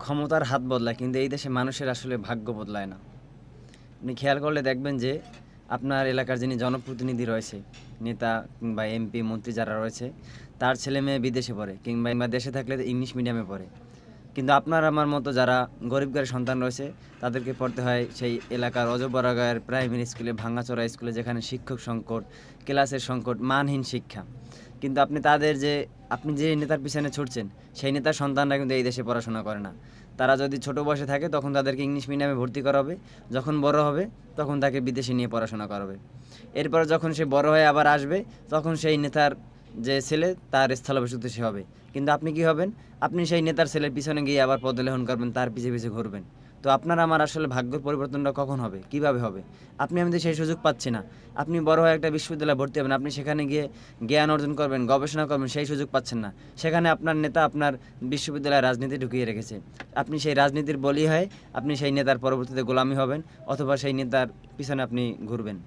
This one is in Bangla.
ক্ষমতার হাত বদলায় কিন্তু এই দেশে মানুষের আসলে ভাগ্য বদলায় না। আপনি খেয়াল করলে দেখবেন যে আপনার এলাকার যিনি জনপ্রতিনিধি রয়েছে, নেতা কিংবা এমপি, মন্ত্রী যারা রয়েছে, তার ছেলেমেয়ে বিদেশে পড়ে কিংবা দেশে থাকলে ইংলিশ মিডিয়ামে পড়ে। কিন্তু আপনার আমার মতো যারা গরিব ঘরের সন্তান রয়েছে, তাদেরকে পড়তে হয় সেই এলাকার অজবরাগায়ের প্রাইমারি স্কুলে, ভাঙাচোরা স্কুলে, যেখানে শিক্ষক সংকট, ক্লাসের সংকট, মানহীন শিক্ষা। কিন্তু আপনি যে নেতার পিছনে ছুটছেন, সেই নেতার সন্তানরা কিন্তু এই দেশে পড়াশোনা করে না। তারা যদি ছোট বয়সে থাকে তখন তাদেরকে ইংলিশ মিডিয়ামে ভর্তি করা হবে, যখন বড় হবে তখন তাকে বিদেশে নিয়ে পড়াশোনা করাবে। এরপর যখন সে বড় হয়ে আবার আসবে, তখন সেই নেতার যে ছেলে তার স্থলাভিষিক্ত সে হবে। কিন্তু আপনি কি হবেন? আপনি সেই নেতার ছেলের পিছনে গিয়ে আবার পদলেহন করবেন, তার পিছে পিছে ঘুরবেন। তো আপনার আমার আসলে ভাগ্যের পরিবর্তনটা কখন হবে, কিভাবে হবে? আমি তো সেই সুযোগ পাচ্ছি না। আপনি বড় হয়ে একটা বিশ্ববিদ্যালয়ে ভর্তি হবেন, আপনি সেখানে গিয়ে জ্ঞান অর্জন করবেন, গবেষণা করবেন, সেই সুযোগ পাচ্ছেন না। সেখানে আপনার নেতা আপনার বিশ্ববিদ্যালয়ে রাজনীতি ঢুকিয়ে রেখেছে। আপনি সেই রাজনীতির বলি হয়ে আপনি সেই নেতার পরবর্তীতে গোলামি হবেন, অথবা সেই নেতার পিছনে আপনি ঘুরবেন।